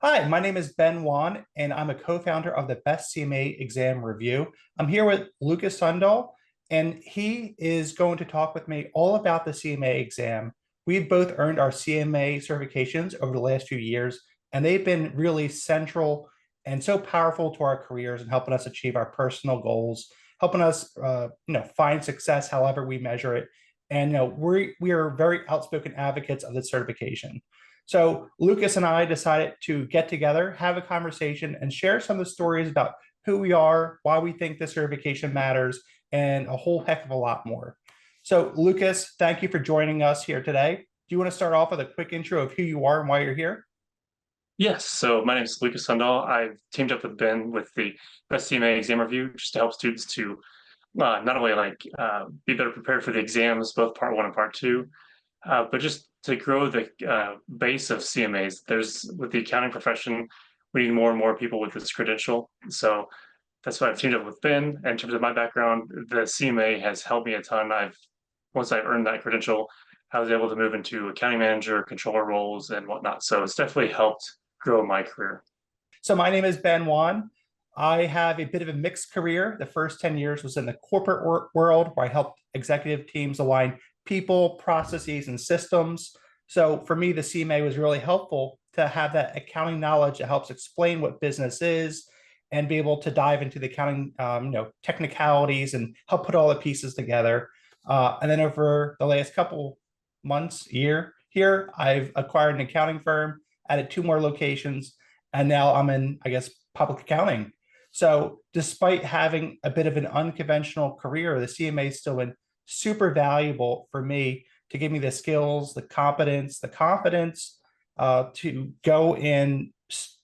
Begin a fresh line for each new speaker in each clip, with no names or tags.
Hi, my name is Ben Wann, and I'm a co-founder of the Best CMA Exam Review. I'm here with Lukas Sundahl, and he is going to talk with me all about the CMA exam. We've both earned our CMA certifications over the last few years, and they've been really central and so powerful to our careers and helping us achieve our personal goals, helping us, find success however we measure it. And we are very outspoken advocates of the certification. So Lukas and I decided to get together, have a conversation, and share some of the stories about who we are, why we think this certification matters, and a whole heck of a lot more. So Lukas, thank you for joining us here today. Do you want to start off with a quick intro of who you are and why you're here?
Yes, so my name is Lukas Sundahl. I've teamed up with Ben with the Best CMA Exam Review just to help students to not only be better prepared for the exams, both part one and part two, but just to grow the base of CMAs. There's with the accounting profession, we need more and more people with this credential. So that's why I've teamed up with Ben. And in terms of my background, the CMA has helped me a ton. Once I earned that credential, I was able to move into accounting manager, controller roles, and whatnot. So it's definitely helped grow my career.
So my name is Ben Wan. I have a bit of a mixed career. The first 10 years was in the corporate world where I helped executive teams align people, processes, and systems. So for me, the CMA was really helpful to have that accounting knowledge that helps explain what business is and be able to dive into the accounting, technicalities and help put all the pieces together. And then over the last couple months, year here, I've acquired an accounting firm, added two more locations, and now I'm in, I guess, public accounting. So despite having a bit of an unconventional career, the CMA has still been super valuable for me to give me the skills, the competence, the confidence to go and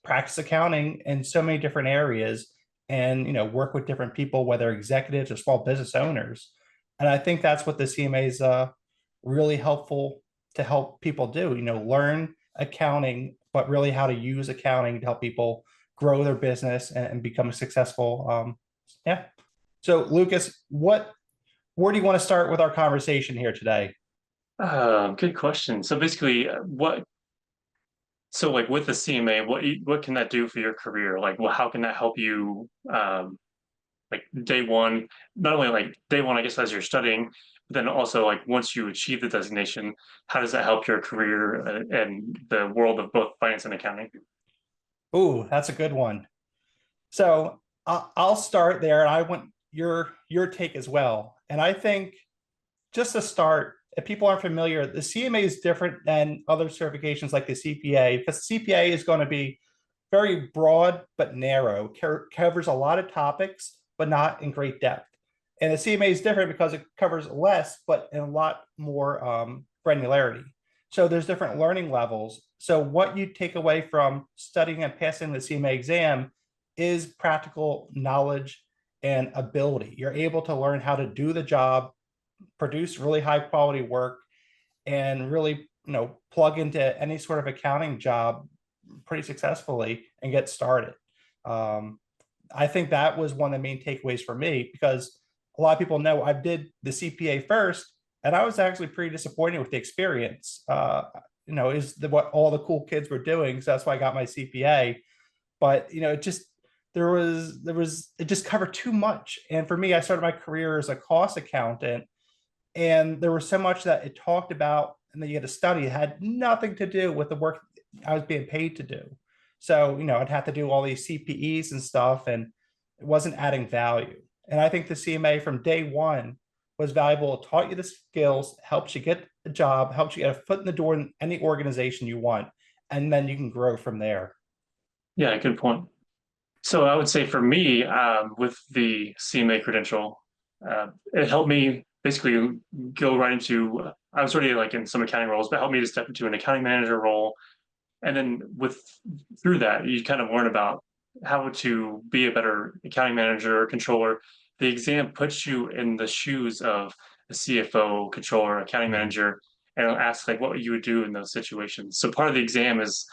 practice accounting in so many different areas and work with different people, whether executives or small business owners. And I think that's what the CMA is really helpful to help people do. Learn accounting, but really how to use accounting to help people grow their business and become successful. Yeah. So, Lukas, where do you want to start with our conversation here today?
Good question. So basically, like with the CMA, what can that do for your career? Like, well, how can that help you? Like day one, not only like day one, I guess, as you're studying, but then also like once you achieve the designation, how does that help your career and the world of both finance and accounting?
Ooh, that's a good one. So I'll start there, and I want your take as well. And I think just to start, if people aren't familiar, the CMA is different than other certifications like the CPA because the CPA is going to be very broad but narrow, covers a lot of topics, but not in great depth. And the CMA is different because it covers less, but in a lot more granularity. So there's different learning levels. So what you take away from studying and passing the CMA exam is practical knowledge and ability. You're able to learn how to do the job, produce really high quality work, and really plug into any sort of accounting job pretty successfully and get started. um, I think that was one of the main takeaways for me because a lot of people know I did the CPA first, and I was actually pretty disappointed with the experience. Is what all the cool kids were doing, so that's why I got my CPA. But it just there was it just covered too much, and for me, I started my career as a cost accountant, and there was so much that it talked about and then you had to study. It had nothing to do with the work I was being paid to do. So I'd have to do all these CPEs and stuff, and it wasn't adding value. And I think the CMA from day one was valuable. It taught you the skills, helps you get a job, helps you get a foot in the door in any organization you want, and then you can grow from there.
Yeah, good point. So I would say for me, with the CMA credential, it helped me basically go right into. I was already like in some accounting roles, but helped me to step into an accounting manager role. And then through that, you kind of learn about how to be a better accounting manager or controller. The exam puts you in the shoes of a CFO, controller, accounting manager, and it'll ask like what you would do in those situations. So part of the exam is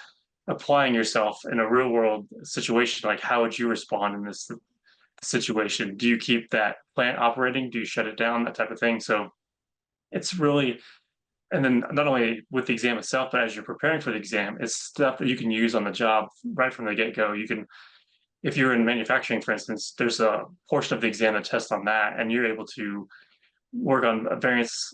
applying yourself in a real world situation, like how would you respond in this situation? Do you keep that plant operating? Do you shut it down? That type of thing. So it's really and then not only with the exam itself, but as you're preparing for the exam, it's stuff that you can use on the job right from the get-go. You can, if you're in manufacturing, for instance, there's a portion of the exam that tests on that, and you're able to work on variance,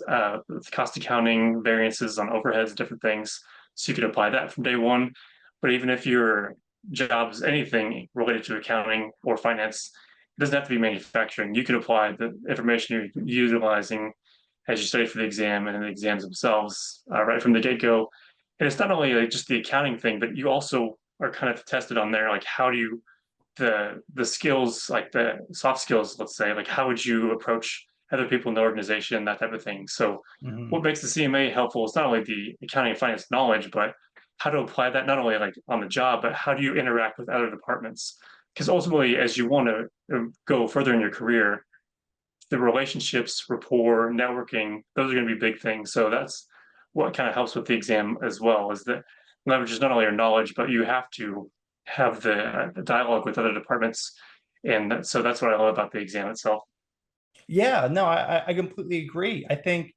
cost accounting, variances on overheads, different things. So you could apply that from day one. But even if your job is anything related to accounting or finance, it doesn't have to be manufacturing. You could apply the information you're utilizing as you study for the exam and the exams themselves right from the get-go. And it's not only like just the accounting thing, but you also are kind of tested on there, like how do you the skills, like the soft skills, let's say, like how would you approach other people in the organization, that type of thing. So
Mhm.
what makes the CMA helpful is not only the accounting and finance knowledge, but how to apply that not only like on the job, but how do you interact with other departments? Because ultimately, as you want to go further in your career, the relationships, rapport, networking, those are going to be big things. So that's what kind of helps with the exam as well, is that leverages not only your knowledge, but you have to have the dialogue with other departments. And so that's what I love about the exam itself.
Yeah, no, I completely agree. I think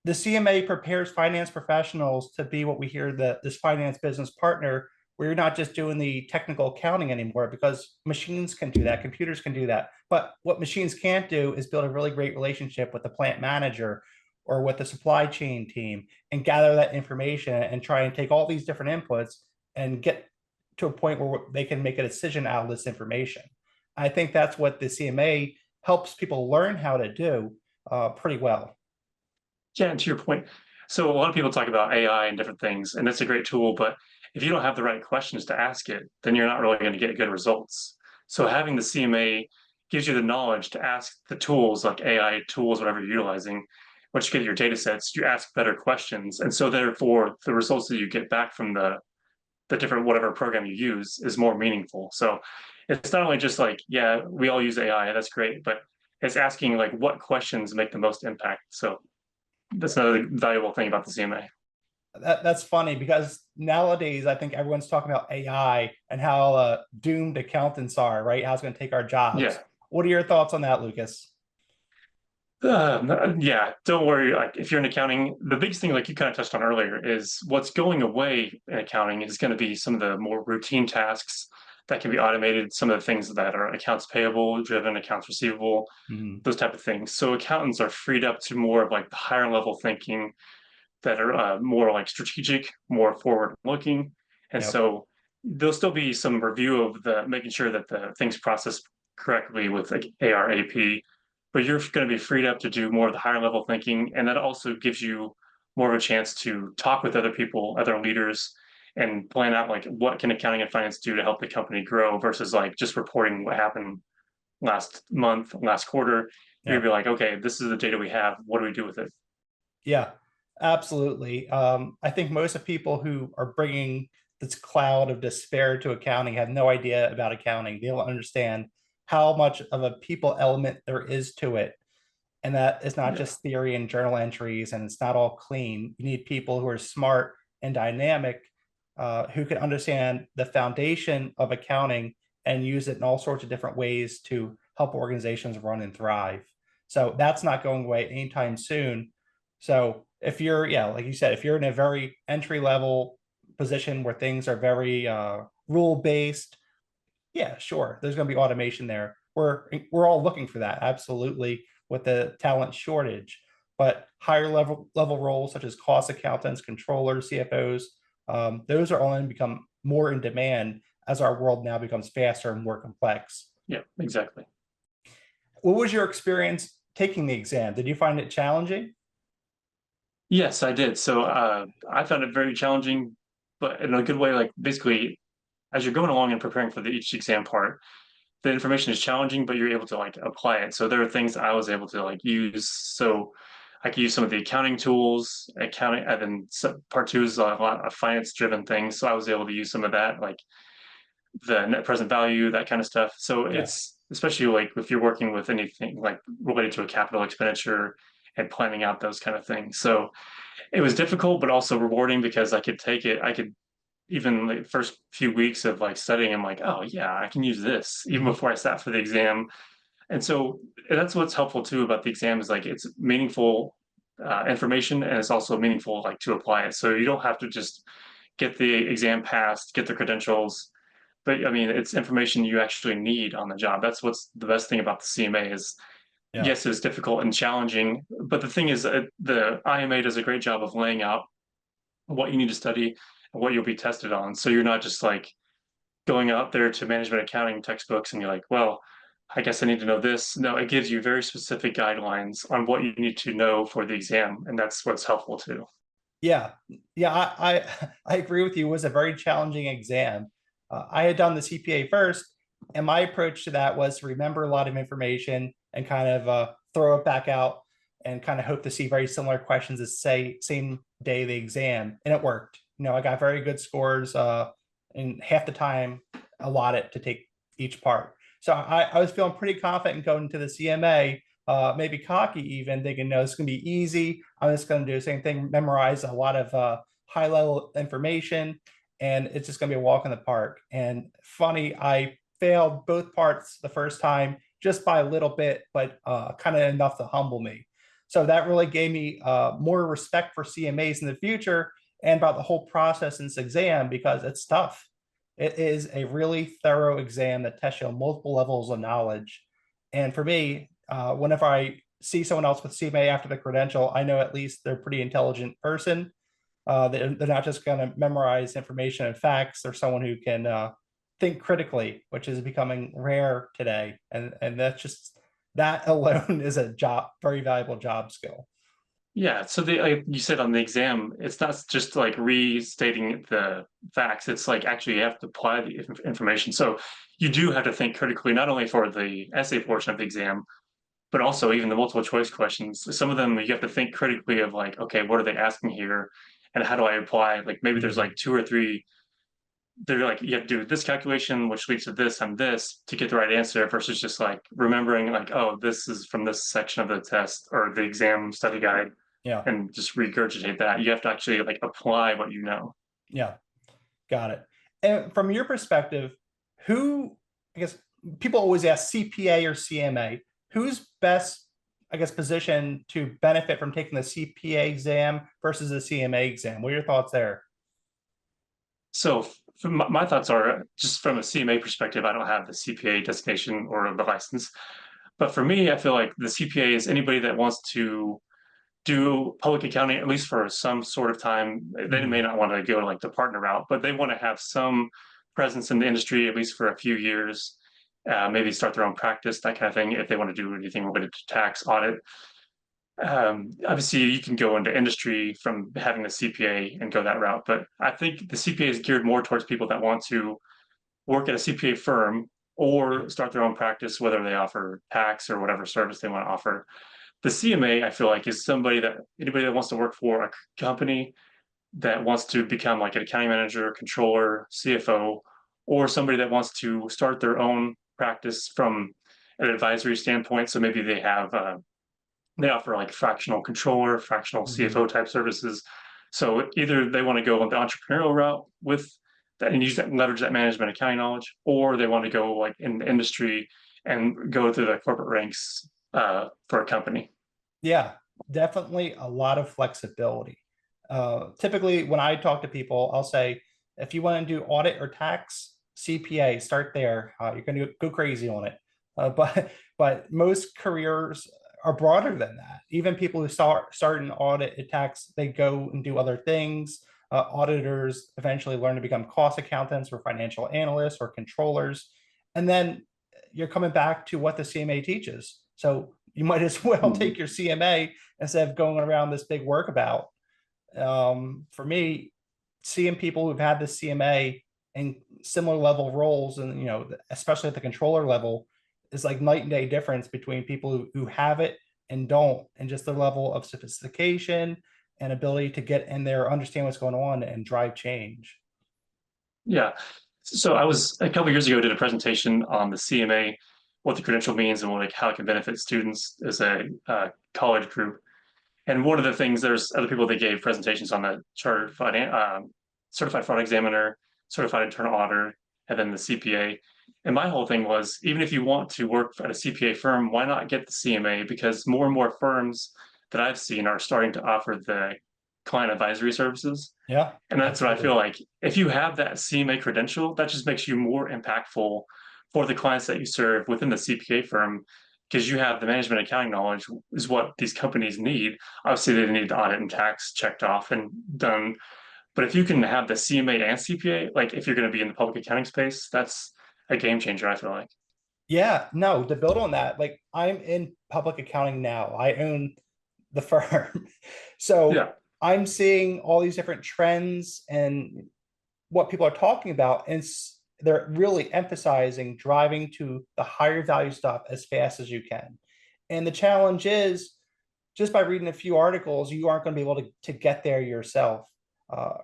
the CMA prepares finance professionals to be what we hear that this finance business partner, where you're not just doing the technical accounting anymore, because machines can do that, computers can do that. But what machines can't do is build a really great relationship with the plant manager or with the supply chain team and gather that information and try and take all these different inputs and get to a point where they can make a decision out of this information. I think that's what the CMA helps people learn how to do pretty well.
Yeah, and to your point, so a lot of people talk about AI and different things, and it's a great tool, but if you don't have the right questions to ask it, then you're not really going to get good results. So having the CMA gives you the knowledge to ask the tools like AI tools, whatever you're utilizing. Once you get your data sets, you ask better questions. And so therefore the results that you get back from the different whatever program you use is more meaningful. So it's not only just like, yeah, we all use AI, that's great, but it's asking like what questions make the most impact. So that's another valuable thing about the CMA.
That's funny because nowadays I think everyone's talking about AI and how doomed accountants are, right? How it's going to take our jobs.
Yeah.
What are your thoughts on that, Lucas?
Yeah, don't worry. Like if you're in accounting, the biggest thing, like you kind of touched on earlier, is what's going away in accounting is going to be some of the more routine tasks that can be automated, some of the things that are accounts payable driven, accounts receivable,
Mhm.
those type of things. So accountants are freed up to more of like the higher level thinking that are more like strategic, more forward looking. And
Yep.
so there'll still be some review of the making sure that the things processed correctly with like ARAP, but you're going to be freed up to do more of the higher level thinking. And that also gives you more of a chance to talk with other people, other leaders, and plan out like what can accounting and finance do to help the company grow versus like just reporting what happened last month, last quarter. You're
Yeah.
gonna be like, okay, this is the data we have. What do we do with it?
Yeah, absolutely. I think most of people who are bringing this cloud of despair to accounting have no idea about accounting. They don't understand how much of a people element there is to it, and that it's not
Yeah.
just theory and journal entries and it's not all clean. You need people who are smart and dynamic, who can understand the foundation of accounting and use it in all sorts of different ways to help organizations run and thrive. So that's not going away anytime soon. So if you're, yeah, like you said, if you're in a very entry level position where things are very rule based, yeah, sure. There's going to be automation there. We're all looking for that, absolutely, with the talent shortage. But higher level roles such as cost accountants, controllers, CFOs, those are only become more in demand as our world now becomes faster and more complex.
Yeah, exactly.
What was your experience taking the exam? Did you find it challenging?
Yes, I did. So I found it very challenging, but in a good way. Like basically, as you're going along and preparing for the each exam part, the information is challenging, but you're able to like apply it. So there are things I was able to like use. So I could use some of the accounting tools, accounting, and then part two is a lot of finance driven things. So I was able to use some of that, like the net present value, that kind of stuff. So
Yeah.
it's especially like if you're working with anything like related to a capital expenditure and planning out those kind of things. So it was difficult, but also rewarding because I could take it. I could even the first few weeks of like studying, I'm like, oh yeah, I can use this even
Mhm.
before I sat for the exam. And so that's what's helpful too about the exam is like it's meaningful information, and it's also meaningful like to apply it. So you don't have to just get the exam passed, get the credentials, but I mean it's information you actually need on the job. That's what's the best thing about the CMA is
Yeah.
yes, it's difficult and challenging, but the thing is the IMA does a great job of laying out what you need to study and what you'll be tested on. So you're not just like going out there to management accounting textbooks and you're like, well, I guess I need to know this. No, it gives you very specific guidelines on what you need to know for the exam, and that's what's helpful too.
Yeah, yeah, I agree with you. It was a very challenging exam. I had done the CPA first, and my approach to that was to remember a lot of information and kind of throw it back out and kind of hope to see very similar questions as say same day of the exam, and it worked. I got very good scores in half the time allotted to take each part. So I was feeling pretty confident going into the CMA, maybe cocky even, thinking, no, it's going to be easy. I'm just going to do the same thing, memorize a lot of high level information, and it's just going to be a walk in the park. And funny, I failed both parts the first time just by a little bit, but kind of enough to humble me. So that really gave me more respect for CMAs in the future and about the whole process in this exam because it's tough. It is a really thorough exam that tests you on multiple levels of knowledge. And for me, whenever I see someone else with CMA after the credential, I know at least they're a pretty intelligent person. They're not just going to memorize information and facts. They're someone who can think critically, which is becoming rare today. And that's just that alone is a very valuable job skill.
Yeah, so like you said on the exam, it's not just like restating the facts. It's like actually you have to apply the information. So you do have to think critically, not only for the essay portion of the exam, but also even the multiple choice questions. Some of them you have to think critically of like, okay, what are they asking here? And how do I apply? Like maybe there's like two or three, they're like, you have to do this calculation, which leads to this and this to get the right answer versus just like remembering like, oh, this is from this section of the test or the exam study guide
Yeah,
and just regurgitate that. You have to actually like apply what you know.
yeah, got it. And from your perspective, who, I guess people always ask CPA or CMA, who's best, I guess, positioned to benefit from taking the CPA exam versus the CMA exam? What are your thoughts there?
So my thoughts are just from a CMA perspective, I don't have the CPA designation or the license. But for me, I feel like the CPA is anybody that wants to do public accounting, at least for some sort of time. They may not want to go like the partner route, but they want to have some presence in the industry, at least for a few years, maybe start their own practice, that kind of thing, if they want to do anything related to tax audit. Obviously, you can go into industry from having a CPA and go that route, but I think the CPA is geared more towards people that want to work at a CPA firm or start their own practice, whether they offer tax or whatever service they want to offer. The CMA, I feel like, is anybody that wants to work for a company that wants to become like an accounting manager, controller, CFO, or somebody that wants to start their own practice from an advisory standpoint. So maybe they offer like fractional controller, fractional
Mhm.
CFO type services. So either they want to go on the entrepreneurial route with that and use that and leverage that management accounting knowledge, or they want to go like in the industry and go through the corporate ranks for a company.
Yeah, definitely a lot of flexibility. Typically, when I talk to people, I'll say, if you want to do audit or tax, CPA, start there. You're going to go crazy on it. But most careers are broader than that. Even people who start in audit and tax, they go and do other things. Auditors eventually learn to become cost accountants or financial analysts or controllers, and then you're coming back to what the CMA teaches. So you might as well
Mhm.
take your CMA instead of going around this big workabout. For me, seeing people who've had the CMA in similar level roles, and especially at the controller level, is like night and day difference between people who have it and don't, and just the level of sophistication and ability to get in there, understand what's going on, and drive change.
Yeah. So I was a couple of years ago did a presentation on the CMA, what the credential means and like how it can benefit students as a college group. And one of the things, there's other people that gave presentations on the certified fraud examiner, certified internal auditor, and then the CPA. And my whole thing was, even if you want to work at a CPA firm, why not get the CMA? Because more and more firms that I've seen are starting to offer the client advisory services.
Yeah,
And that's what I
absolutely.
feel like. If you have that CMA credential, that just makes you more impactful for the clients that you serve within the CPA firm, because you have the management accounting knowledge is what these companies need. Obviously, they need the audit and tax checked off and done. But if you can have the CMA and CPA, like if you're going to be in the public accounting space, that's a game changer, I feel like.
Yeah, no, to build on that, like I'm in public accounting now. I own the firm. So
Yeah.
I'm seeing all these different trends and what people are talking about. And they're really emphasizing driving to the higher value stuff as fast as you can. And the challenge is just by reading a few articles, you aren't going to be able to get there yourself.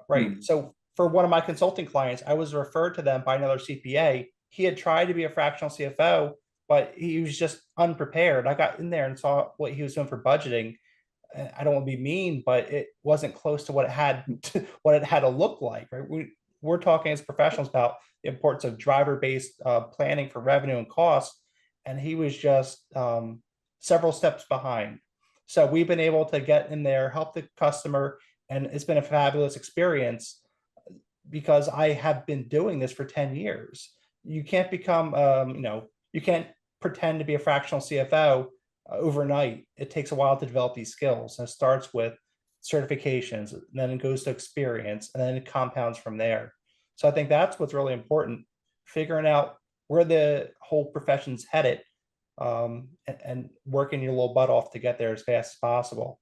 Right.
Hmm.
So for one of my consulting clients, I was referred to them by another CPA. He had tried to be a fractional CFO, but he was just unprepared. I got in there and saw what he was doing for budgeting. I don't want to be mean, but it wasn't close to what it had what it had to look like. Right? We're talking as professionals about the importance of driver-based planning for revenue and costs, and he was just several steps behind. So we've been able to get in there, help the customer, and it's been a fabulous experience because I have been doing this for 10 years. You can't become, you can't pretend to be a fractional CFO overnight. It takes a while to develop these skills. And it starts with certifications, and then it goes to experience, and then it compounds from there. So I think that's what's really important, figuring out where the whole profession's headed, and working your little butt off to get there as fast as possible.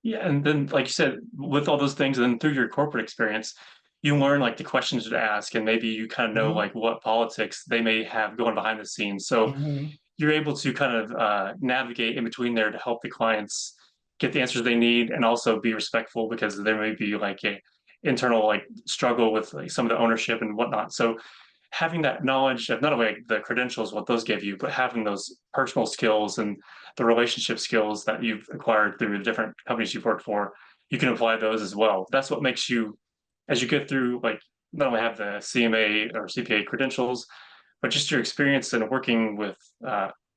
Yeah, and then like you said, with all those things, and then through your corporate experience, you learn like the questions to ask, and maybe you kind of know
Mhm.
like what politics they may have going behind the scenes. So
Mhm.
you're able to kind of navigate in between there to help the clients get the answers they need, and also be respectful because there may be like a internal like struggle with like some of the ownership and whatnot. So having that knowledge of not only like, the credentials, what those give you, but having those personal skills and the relationship skills that you've acquired through the different companies you've worked for, you can apply those as well. That's what makes you, as you get through, like not only have the CMA or CPA credentials, but just your experience in working with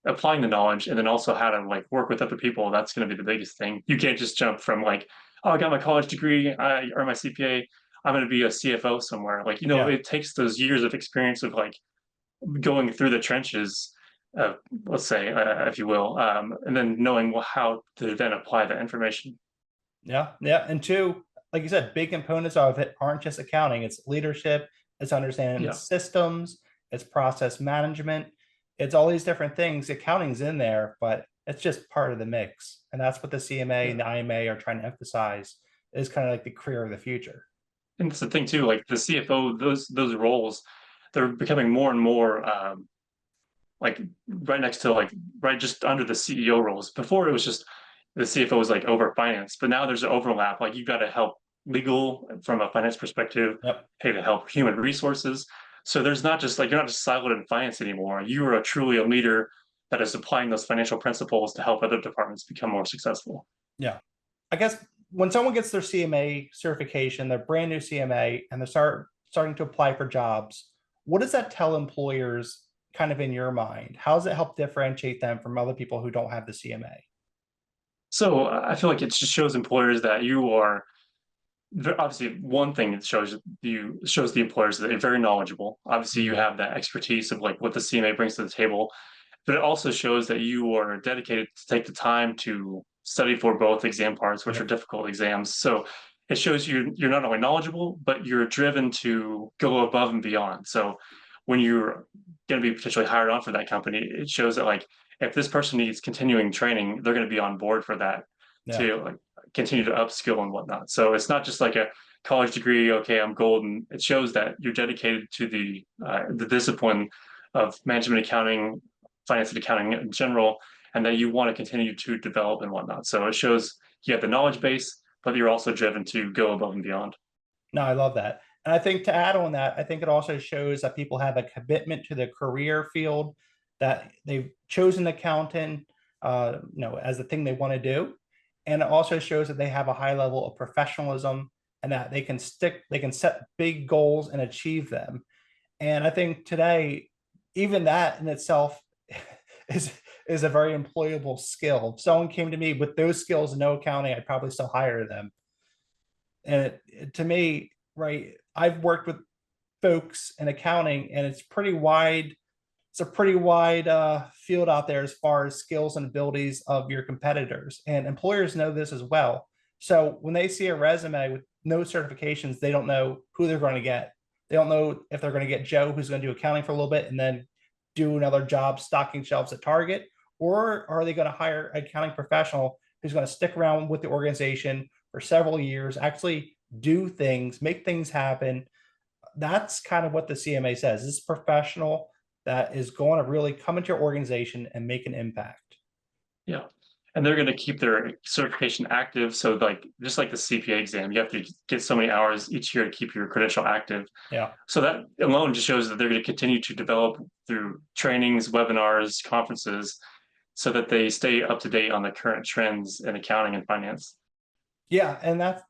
applying the knowledge, and then also how to like work with other people. That's going to be the biggest thing. You can't just jump from like, oh, I got my college degree, I earned my CPA, I'm going to be a CFO somewhere. Like,
Yeah.
it takes those years of experience of like going through the trenches, let's say, if you will, and then knowing how to then apply that information.
Yeah, yeah. And two, like you said, big components of it aren't just accounting, it's leadership, it's understanding
Yeah.
systems, it's process management, it's all these different things. Accounting's in there, but it's just part of the mix. And that's what the CMA
Yeah.
and the IMA are trying to emphasize is kind of like the career of the future.
And it's the thing too, like the CFO, those roles, they're becoming more and more like right next to like right just under the CEO roles. Before it was just the CFO was like over finance, but now there's an overlap. Like you've got to help legal from a finance perspective,
Yep.
hey, to help human resources. So there's not just like you're not just siloed in finance anymore. You are truly a leader that is applying those financial principles to help other departments become more successful.
Yeah. I guess when someone gets their CMA certification, their brand new CMA, and they starting to apply for jobs, what does that tell employers kind of in your mind? How does it help differentiate them from other people who don't have the CMA?
So I feel like it just shows employers that you are obviously one thing it shows the employers that they're very knowledgeable. Obviously, you
Mhm.
have that expertise of like what the CMA brings to the table, but it also shows that you are dedicated to take the time to study for both exam parts, which are
Yep.
difficult exams. So it shows you're not only knowledgeable, but you're driven to go above and beyond. So when you're going to be potentially hired on for that company, it shows that like if this person needs continuing training, they're going to be on board for that
Yeah.
to like continue to upskill and whatnot. So it's not just like a college degree. Okay, I'm golden. It shows that you're dedicated to the discipline of management accounting, finance and accounting in general, and that you want to continue to develop and whatnot. So it shows you have the knowledge base, but you're also driven to go above and beyond.
No, I love that. And I think to add on that, I think it also shows that people have a commitment to the career field, that they've chosen accountant, as the thing they want to do. And it also shows that they have a high level of professionalism and that they can set big goals and achieve them. And I think today, even that in itself is is a very employable skill. If someone came to me with those skills and no accounting, I'd probably still hire them. And to me, right, I've worked with folks in accounting, and it's pretty wide. It's a pretty wide field out there as far as skills and abilities of your competitors, and employers know this as well. So when they see a resume with no certifications, they don't know who they're going to get. They don't know if they're going to get Joe, who's going to do accounting for a little bit and then do another job stocking shelves at Target, or are they going to hire an accounting professional who's going to stick around with the organization for several years, actually do things, make things happen. That's kind of what the CMA says. This is professional that is going to really come into your organization and make an impact.
Yeah. And they're going to keep their certification active. So like, just like the CPA exam, you have to get so many hours each year to keep your credential active.
Yeah.
So that alone just shows that they're going to continue to develop through trainings, webinars, conferences, so that they stay up to date on the current trends in accounting and finance.
Yeah. And that's,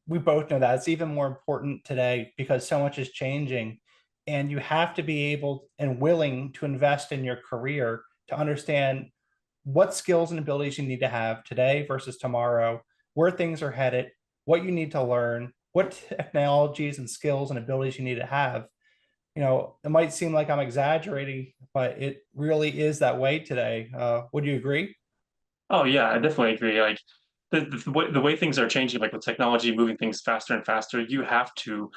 we both know that it's even more important today because so much is changing, and you have to be able and willing to invest in your career to understand what skills and abilities you need to have today versus tomorrow, where things are headed, what you need to learn, what technologies and skills and abilities you need to have. You know, it might seem like I'm exaggerating, but it really is that way today. Would you agree?
Oh yeah, I definitely agree. Like the way things are changing, like with technology moving things faster and faster, you have to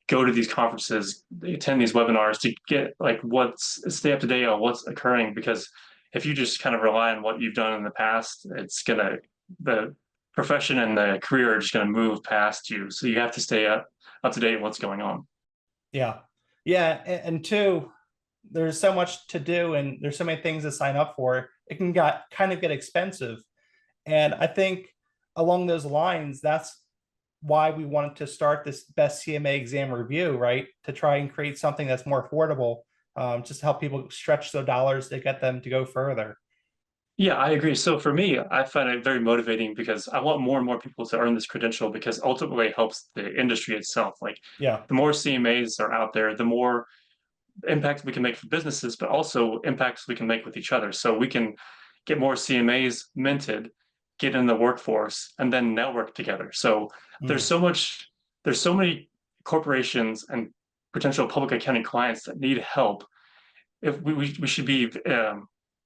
go to these conferences, attend these webinars to get like stay up to date on what's occurring. Because if you just kind of rely on what you've done in the past, the profession and the career are just gonna move past you. So you have to stay up to date on what's going on.
Yeah. Yeah. And two, there's so much to do and there's so many things to sign up for. It can kind of get expensive. And I think along those lines, that's why we wanted to start this best CMA exam review, right? To try and create something that's more affordable, just to help people stretch their dollars to get them to go further.
Yeah, I agree. So for me, I find it very motivating because I want more and more people to earn this credential because ultimately it helps the industry itself. Like
Yeah.
the more CMAs are out there, the more impact we can make for businesses, but also impacts we can make with each other. So we can get more CMAs minted, get in the workforce, and then network together. So there's
Mm.
so much, there's so many corporations and potential public accounting clients that need help. If we should be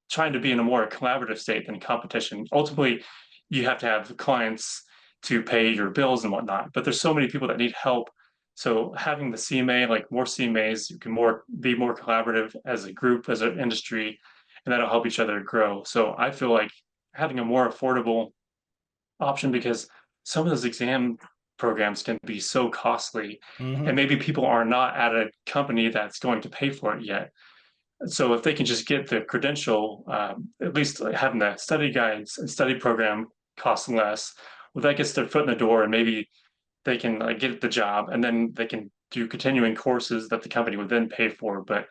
trying to be in a more collaborative state than competition. Ultimately, you have to have clients to pay your bills and whatnot, but there's so many people that need help. So having the CMA, like more CMAs, you can be more collaborative as a group, as an industry, and that'll help each other grow. So I feel like having a more affordable option, because some of those exam programs can be so costly, and
Hmm.
maybe people are not at a company that's going to pay for it yet. So if they can just get the credential, at least like having the study guides and study program cost less, well, that gets their foot in the door, and maybe they can get the job, and then they can do continuing courses that the company would then pay for. But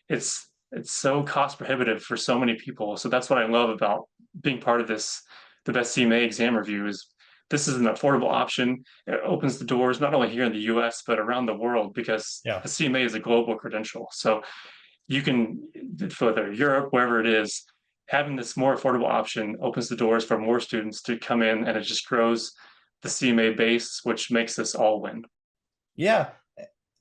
it's so cost prohibitive for so many people. So that's what I love about being part of this, the best CMA exam review, is this is an affordable option. It opens the doors not only here in the US, but around the world, because
Yeah.
a CMA is a global credential. So you can, further Europe, wherever it is, having this more affordable option opens the doors for more students to come in, and it just grows the CMA base, which makes us all win.
Yeah.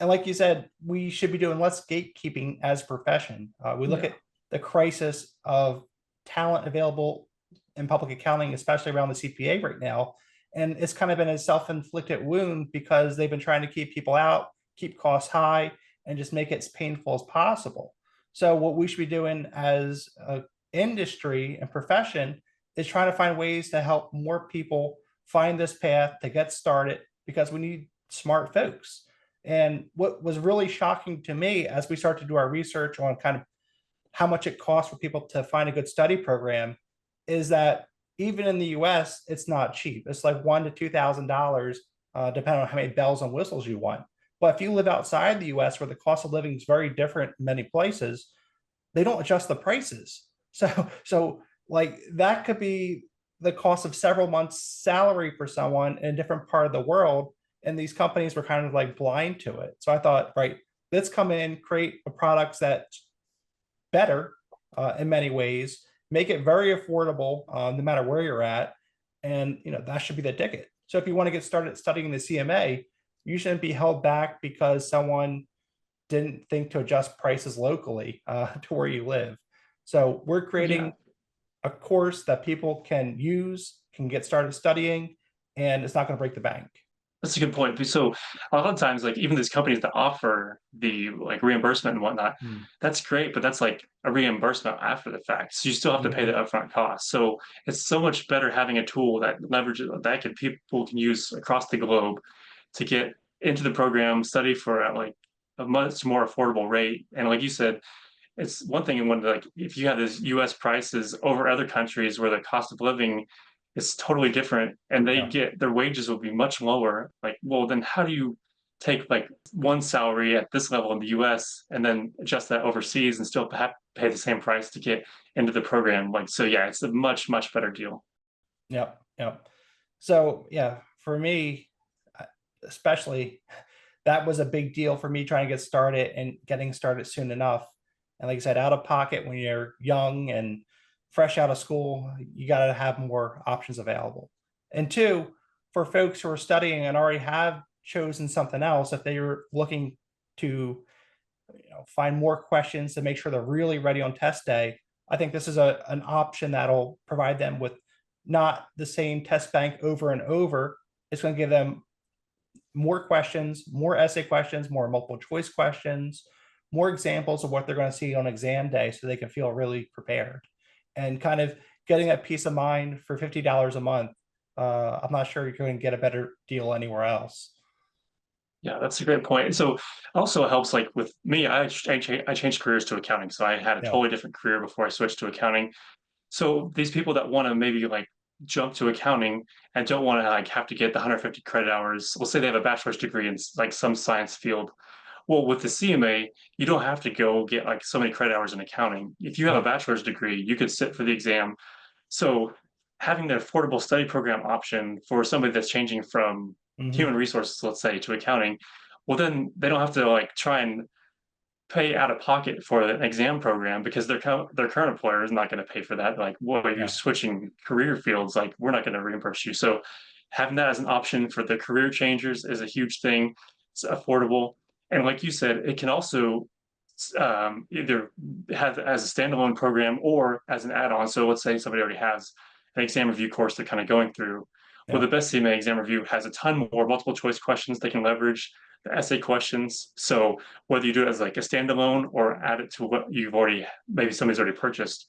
And like you said, we should be doing less gatekeeping as a profession. We look
Yeah.
at the crisis of talent available in public accounting, especially around the CPA right now. And it's kind of been a self-inflicted wound because they've been trying to keep people out, keep costs high, and just make it as painful as possible. So what we should be doing as an industry and profession is trying to find ways to help more people find this path to get started, because we need smart folks. And what was really shocking to me as we start to do our research on kind of how much it costs for people to find a good study program is that even in the US, it's not cheap. It's like $1,000 to $2,000, depending on how many bells and whistles you want. But if you live outside the US, where the cost of living is very different in many places, they don't adjust the prices. So like that could be the cost of several months' salary for someone in a different part of the world. And these companies were kind of like blind to it. So I thought, right, let's come in, create a products that's better, in many ways, make it very affordable, no matter where you're at. And, that should be the ticket. So if you want to get started studying the CMA, you shouldn't be held back because someone didn't think to adjust prices locally to where you live. So we're
Yeah.
creating a course that people can use, can get started studying, and it's not going to break the bank.
That's a good point. So a lot of times, like even these companies that offer the like reimbursement and whatnot, that's great, but that's like a reimbursement after the fact. So you still have to pay the
Mm-hmm.
upfront cost. So it's so much better having a tool that leverages that people can use across the globe to get into the program, study for at like a much more affordable rate. And like you said, it's one thing when like if you have this US prices over other countries where the cost of living is totally different and they
Yeah.
get their wages will be much lower, like well then how do you take like one salary at this level in the US and then adjust that overseas and still have to pay the same price to get into the program? Like so yeah, it's a much better deal.
Yep. Yep. So yeah, for me, uh, especially, that was a big deal for me trying to get started and getting started soon enough. And like I said, out of pocket when you're young and fresh out of school, you got to have more options available. And two, for folks who are studying and already have chosen something else, if they were looking to find more questions to make sure they're really ready on test day, I think this is an option that'll provide them with not the same test bank over and over. It's going to give them more questions, more essay questions, more multiple choice questions, more examples of what they're going to see on exam day so they can feel really prepared. And kind of getting that peace of mind for $50 a month. I'm not sure you're going to get a better deal anywhere else.
Yeah, that's a great point. So also helps like with me, I changed careers to accounting. So I had a
Yeah.
totally different career before I switched to accounting. So these people that want to maybe like jump to accounting and don't want to like have to get the 150 credit hours, we'll say they have a bachelor's degree in like some science field. Well, with the CMA, you don't have to go get like so many credit hours in accounting. If you have a
Yeah.
bachelor's degree, you could sit for the exam. So having the affordable study program option for somebody that's changing from
Hmm.
human resources, let's say, to accounting, well, then they don't have to like try and pay out of pocket for an exam program because their current employer is not going to pay for that. Like, well, you're
Yeah.
switching career fields, like we're not going to reimburse you. So having that as an option for the career changers is a huge thing. It's affordable, and like you said, it can also either have as a standalone program or as an add-on. So let's say somebody already has an exam review course they're kind of going through. Well,
Yeah.
the best CMA exam review has a ton more multiple choice questions they can leverage, the essay questions. So whether you do it as like a standalone or add it to what you've already maybe somebody's already purchased,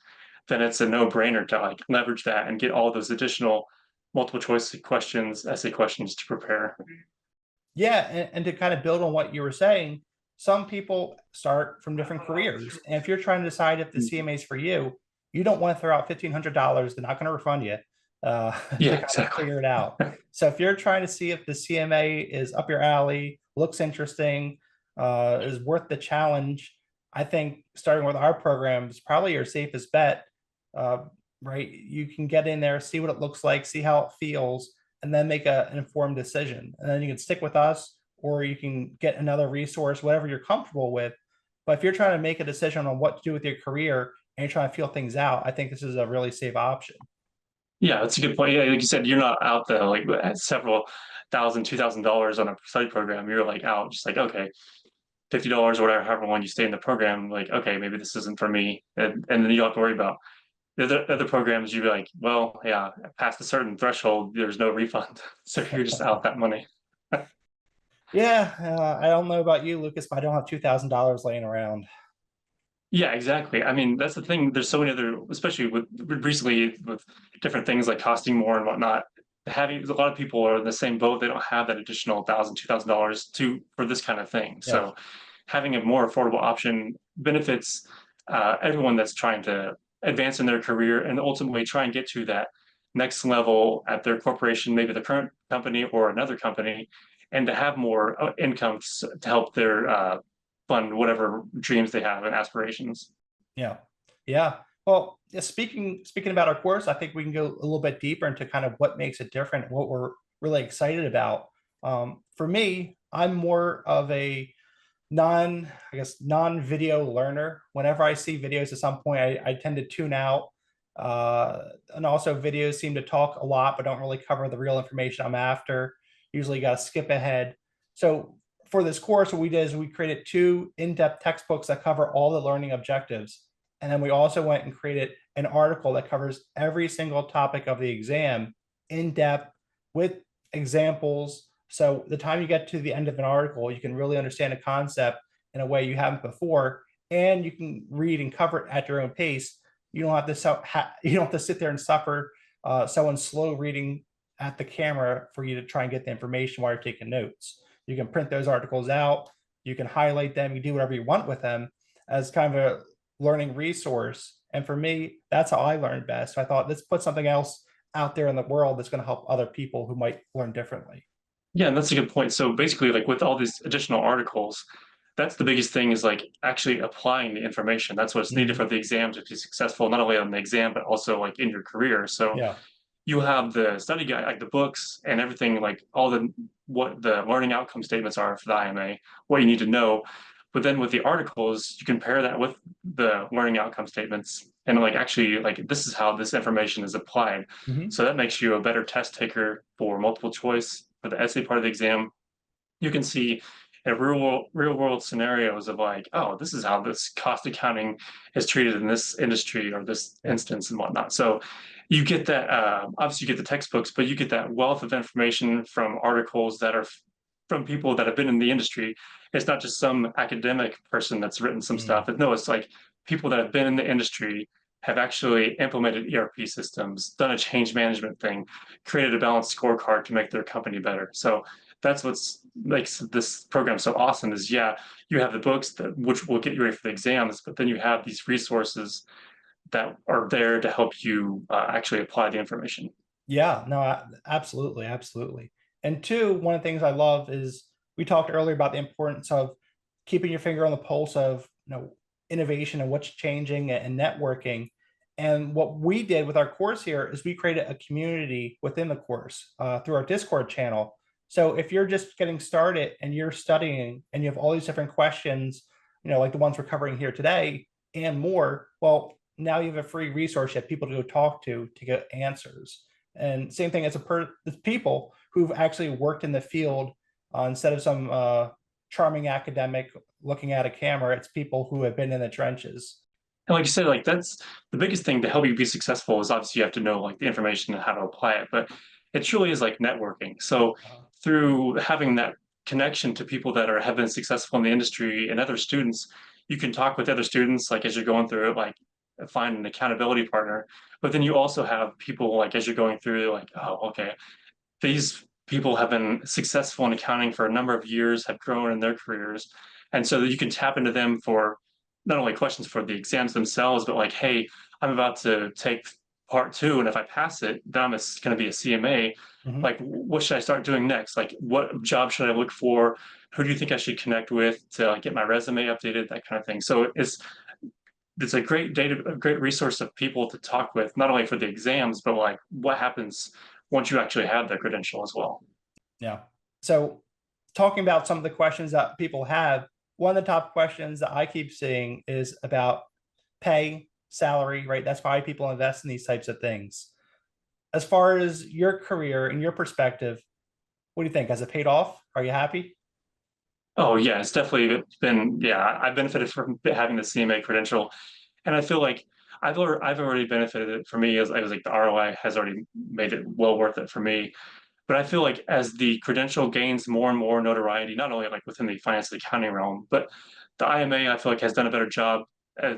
then it's a no-brainer to like leverage that and get all those additional multiple choice questions, essay questions to prepare.
Yeah, and to kind of build on what you were saying, some people start from different careers. And if you're trying to decide if the CMA is for you, you don't want to throw out $1,500. They're not going to refund you to
Yeah,
kind of
exactly.
figure it out. So if you're trying to see if the CMA is up your alley, looks interesting, is worth the challenge, I think starting with our program is probably your safest bet. Uh, right? You can get in there, see what it looks like, see how it feels, and then make an informed decision. And then you can stick with us, or you can get another resource, whatever you're comfortable with. But if you're trying to make a decision on what to do with your career and you're trying to feel things out, I think this is a really safe option.
Yeah, that's a good point. Yeah, like you said, you're not out there like at several thousand, $2,000 on a study program. You're like out, just like okay, $50 or whatever, however long you stay in the program. Like okay, maybe this isn't for me, and then you don't have to worry about the other programs. You're like, well, yeah, past a certain threshold, there's no refund, so you're just out that money.
Yeah, I don't know about you, Lucas, but I don't have $2,000 laying around.
Yeah, exactly. I mean, that's the thing. There's so many other, especially with recently with different things like costing more and whatnot. Having a lot of people are in the same boat. They don't have that additional $1,000, $2,000 to for this kind of thing.
Yeah,
So, having a more affordable option benefits everyone that's trying to advance in their career and ultimately try and get to that next level at their corporation, maybe the current company or another company, and to have more income to help their fund whatever dreams they have and aspirations.
yeah, yeah. Well, yeah, speaking about our course, I think we can go a little bit deeper into kind of what makes it different, what we're really excited about. For me, I'm more of a I guess, non-video learner. Whenever I see videos at some point, I tend to tune out. And also videos seem to talk a lot, but don't really cover the real information I'm after. Usually you got to skip ahead. So for this course, what we did is we created two in-depth textbooks that cover all the learning objectives. And then we also went and created an article that covers every single topic of the exam in depth with examples. So the time you get to the end of an article, you can really understand a concept in a way you haven't before, and you can read and cover it at your own pace. You don't have to sit there and suffer someone slow reading at the camera for you to try and get the information while you're taking notes. You can print those articles out, you can highlight them, you do whatever you want with them as kind of a learning resource. And for me, that's how I learned best. So I thought, let's put something else out there in the world that's going to help other people who might learn differently.
Yeah, and that's a good point. So basically, like with all these additional articles, that's the biggest thing is like actually applying the information. That's what's needed
Mhm.
for the exam to be successful, not only on the exam, but also like in your career. So
Yeah.
you have the study guide, like the books and everything, like all the what the learning outcome statements are for the IMA, what you need to know. But then with the articles, you can pair that with the learning outcome statements and like actually like this is how this information is applied.
Mhm.
So that makes you a better test taker for multiple choice for the essay part of the exam. You can see in real world scenarios of like, oh, this is how this cost accounting is treated in this industry or this
Yeah.
instance and whatnot. So you get that obviously you get the textbooks, but you get that wealth of information from articles that are from people that have been in the industry. It's not just some academic person that's written some
Mm.
stuff. No, it's like people that have been in the industry have actually implemented ERP systems, done a change management thing, created a balanced scorecard to make their company better. So that's what's makes this program so awesome is yeah, you have the books that which will get you ready for the exams, but then you have these resources that are there to help you actually apply the information.
Yeah, no, absolutely, absolutely. And two, one of the things I love is we talked earlier about the importance of keeping your finger on the pulse of, innovation and what's changing and networking. And what we did with our course here is we created a community within the course through our Discord channel. So if you're just getting started and you're studying and you have all these different questions, like the ones we're covering here today and more, well, now you have a free resource you have people to go talk to get answers. And same thing as it's people who've actually worked in the field instead of some charming academic looking at a camera. It's people who have been in the trenches.
And like you said, like that's the biggest thing to help you be successful is obviously you have to know like the information and how to apply it, but it truly is like networking. So through having that connection to people that have been successful in the industry and other students, you can talk with other students like as you're going through it, like find an accountability partner. But then you also have people like as you're going through, like, oh, okay, these people have been successful in accounting for a number of years, have grown in their careers. And so that you can tap into them for not only questions for the exams themselves, but like, hey, I'm about to take part two. And if I pass it, then I'm going to be a CMA.
Mhm.
Like, what should I start doing next? Like, what job should I look for? Who do you think I should connect with to like, get my resume updated? That kind of thing. So it's a great a great resource of people to talk with, not only for the exams, but like what happens once you actually have the credential as well.
Yeah. So, talking about some of the questions that people have, one of the top questions that I keep seeing is about pay, salary, right? That's why people invest in these types of things. As far as your career and your perspective, what do you think? Has it paid off? Are you happy?
Oh yeah, it's definitely been yeah. I benefited from having the CMA credential, and I feel like I've already benefited for me as I was like the ROI has already made it well worth it for me. But I feel like as the credential gains more and more notoriety, not only like within the finance and accounting realm, but the IMA I feel like has done a better job.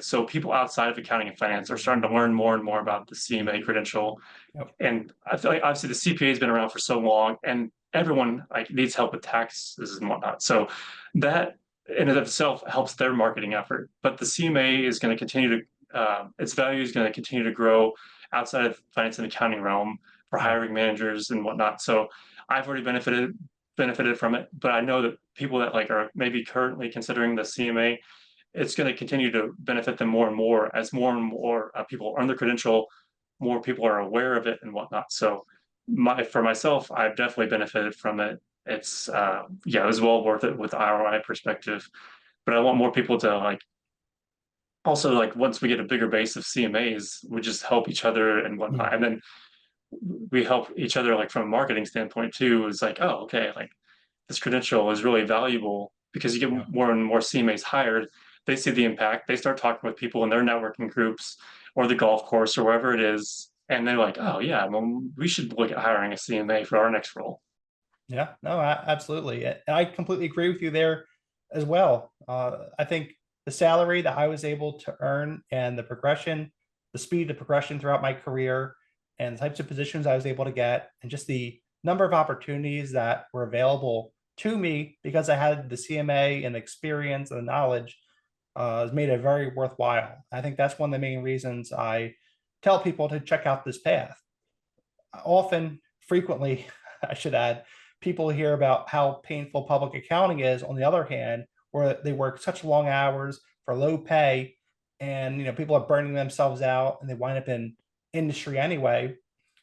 So people outside of accounting and finance are starting to learn more and more about the CMA credential.
Yep.
And I feel like obviously the CPA has been around for so long, and everyone like needs help with taxes and whatnot. So that in and of itself helps their marketing effort. But the CMA is going to continue to its value is going to continue to grow outside of finance and accounting realm for
Yeah.
hiring managers and whatnot. So I've already benefited from it, but I know that people that like are maybe currently considering the CMA, it's going to continue to benefit them more and more people earn the credential, more people are aware of it and whatnot. So for myself, I've definitely benefited from it. It's yeah, it was well worth it with the ROI perspective. but I want more people to like also like once we get a bigger base of CMAs, we just help each other and whatnot. And then we help each other like from a marketing standpoint too. It's like, oh, okay, like this credential is really valuable because you get
Yeah.
more and more CMAs hired. They see the impact. They start talking with people in their networking groups or the golf course or wherever it is. And they're like, oh, yeah, well, we should look at hiring a CMA for our next role.
Yeah, no, absolutely. And I completely agree with you there as well. I think the salary that I was able to earn and the progression, the speed of progression throughout my career, and the types of positions I was able to get, and just the number of opportunities that were available to me because I had the CMA and the experience and the knowledge has made it very worthwhile. I think that's one of the main reasons I tell people to check out this path. Often, frequently, I should add, people hear about how painful public accounting is. On the other hand, where they work such long hours for low pay, and people are burning themselves out, and they wind up in industry anyway.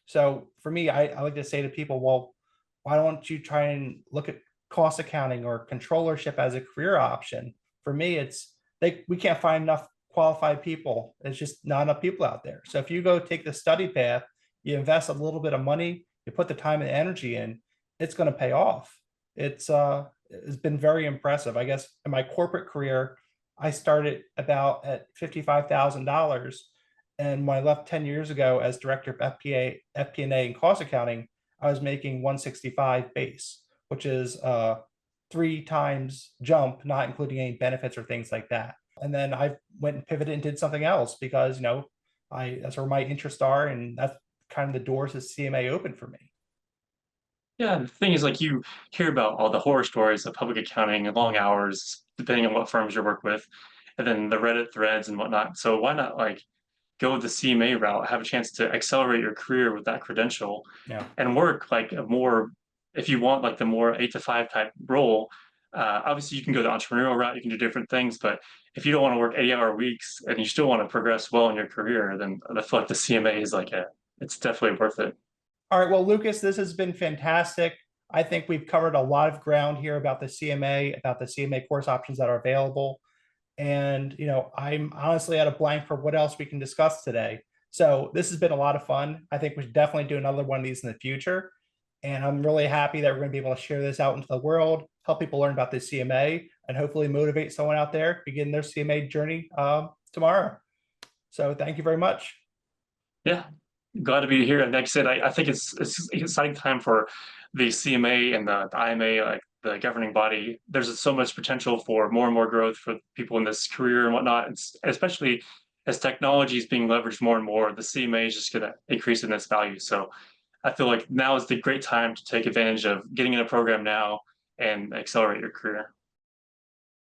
So for me, I like to say to people, well, why don't you try and look at cost accounting or controllership as a career option? For me, it's we can't find enough qualified people. It's just not enough people out there. So if you go take the study path, you invest a little bit of money, you put the time and energy in, it's going to pay off. It's been very impressive. I guess in my corporate career, I started about at $55,000. And when I left 10 years ago as director of FP&A and cost accounting, I was making 165 base, which is 3 times jump, not including any benefits or things like that. And then I went and pivoted and did something else because, that's where my interests are. And that's kind of the doors that CMA opened for me.
Yeah, the thing is, like, you hear about all the horror stories of public accounting and long hours, depending on what firms you work with, and then the Reddit threads and whatnot. So why not like go the CMA route, have a chance to accelerate your career with that credential,
Yeah.
and work like a more, if you want like the more 8 to 5 type role. Obviously, you can go the entrepreneurial route. You can do different things, but if you don't want to work 80-hour weeks and you still want to progress well in your career, then I feel like the CMA is like it's definitely worth it.
All right. Well, Lucas, this has been fantastic. I think we've covered a lot of ground here about the CMA, about the CMA course options that are available. And, I'm honestly at a blank for what else we can discuss today. So this has been a lot of fun. I think we should definitely do another one of these in the future. And I'm really happy that we're going to be able to share this out into the world, help people learn about the CMA, and hopefully motivate someone out there begin their CMA journey tomorrow. So thank you very much.
Yeah, glad to be here. And like I said, I think it's an exciting time for the CMA and the IMA, like the governing body. There's so much potential for more and more growth for people in this career and whatnot. It's, especially as technology is being leveraged more and more, the CMA is just going to increase in its value. So I feel like now is the great time to take advantage of getting in a program now and accelerate your career.